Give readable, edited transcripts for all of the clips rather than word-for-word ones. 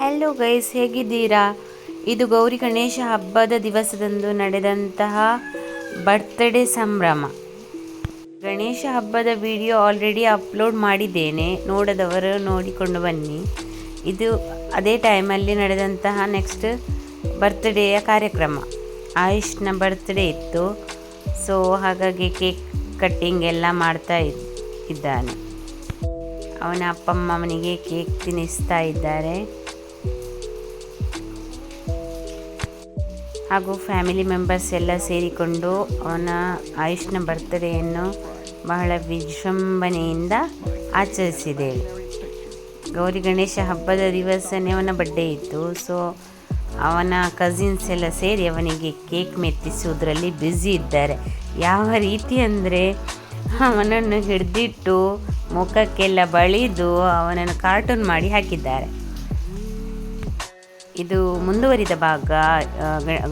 Hello guys, ಹೇಗಿದ್ದೀರಾ? ಇದು ಗೌರಿ ಗಣೇಶ ಹಬ್ಬದ ದಿವಸದಂದು ನಡೆದಂತಹ ಬರ್ತ್ಡೇ ಸಂಭ್ರಮ. ಗಣೇಶ ಹಬ್ಬದ ವಿಡಿಯೋ ಆಲ್ರೆಡಿ ಅಪ್ಲೋಡ್ ಮಾಡಿದ್ದೇನೆ, ನೋಡದವರು ನೋಡಿಕೊಂಡು ಬನ್ನಿ. ಇದು ಅದೇ ಟೈಮಲ್ಲಿ ನಡೆದಂತಹ ನೆಕ್ಸ್ಟ್ ಬರ್ತ್ಡೇಯ ಕಾರ್ಯಕ್ರಮ. ಆಯುಷ್ನ ಬರ್ತ್ಡೇ ಇತ್ತು, ಸೊ ಹಾಗಾಗಿ ಕೇಕ್ ಕಟ್ಟಿಂಗ್ ಎಲ್ಲ ಮಾಡ್ತಾ ಇದ್ದಾನೆ. ಅವನ ಅಪ್ಪ ಅಮ್ಮ ಅವನಿಗೆ ಕೇಕ್ ತಿನ್ನಿಸ್ತಾ ಇದ್ದಾರೆ. ಹಾಗೂ ಫ್ಯಾಮಿಲಿ ಮೆಂಬರ್ಸ್ ಎಲ್ಲ ಸೇರಿಕೊಂಡು ಅವನ ಆಯುಷ್ನ ಬರ್ತ್ಡೇಯನ್ನು ಬಹಳ ವಿಜೃಂಭಣೆಯಿಂದ ಆಚರಿಸಿದ್ದೇವೆ. ಗೌರಿ ಗಣೇಶ ಹಬ್ಬದ ದಿವಸನೇ ಅವನ ಬರ್ಡೇ ಇತ್ತು. ಸೊ ಅವನ ಕಸಿನ್ಸ್ ಎಲ್ಲ ಸೇರಿ ಅವನಿಗೆ ಕೇಕ್ ಮೆತ್ತಿಸುವುದರಲ್ಲಿ ಬ್ಯುಸಿ ಇದ್ದಾರೆ. ಯಾವ ರೀತಿ ಅಂದರೆ ಅವನನ್ನು ಹಿಡಿದಿಟ್ಟು ಮುಖಕ್ಕೆಲ್ಲ ಬಳಿದು ಅವನನ್ನು ಕಾರ್ಟೂನ್ ಮಾಡಿ ಹಾಕಿದ್ದಾರೆ. ಇದು ಮುಂದುವರಿದ ಭಾಗ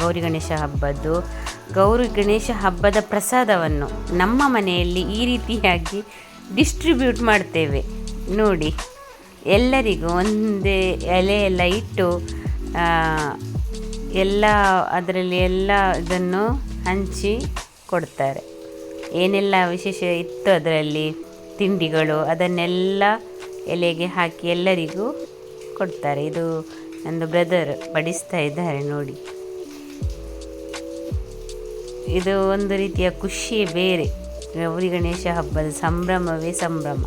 ಗೌರಿ ಗಣೇಶ ಹಬ್ಬದ್ದು. ಗೌರಿ ಗಣೇಶ ಹಬ್ಬದ ಪ್ರಸಾದವನ್ನು ನಮ್ಮ ಮನೆಯಲ್ಲಿ ಈ ರೀತಿಯಾಗಿ ಡಿಸ್ಟ್ರಿಬ್ಯೂಟ್ ಮಾಡ್ತೇವೆ ನೋಡಿ. ಎಲ್ಲರಿಗೂ ಒಂದೇ ಎಲೆ ಎಲ್ಲ ಇಟ್ಟು ಎಲ್ಲ ಅದರಲ್ಲಿ ಎಲ್ಲ ಇದನ್ನು ಹಂಚಿ ಕೊಡ್ತಾರೆ. ಏನೆಲ್ಲ ವಿಶೇಷ ಇತ್ತು ಅದರಲ್ಲಿ ತಿಂಡಿಗಳು ಅದನ್ನೆಲ್ಲ ಎಲೆಗೆ ಹಾಕಿ ಎಲ್ಲರಿಗೂ ಕೊಡ್ತಾರೆ. ಇದು ನಂದು ಬ್ರದರ್ ಬಡಿಸ್ತಾ ಇದ್ದಾರೆ ನೋಡಿ. ಇದು ಒಂದು ರೀತಿಯ ಖುಷಿಯೇ ಬೇರೆ. ಗೌರಿ ಗಣೇಶ ಹಬ್ಬದ ಸಂಭ್ರಮವೇ ಸಂಭ್ರಮ.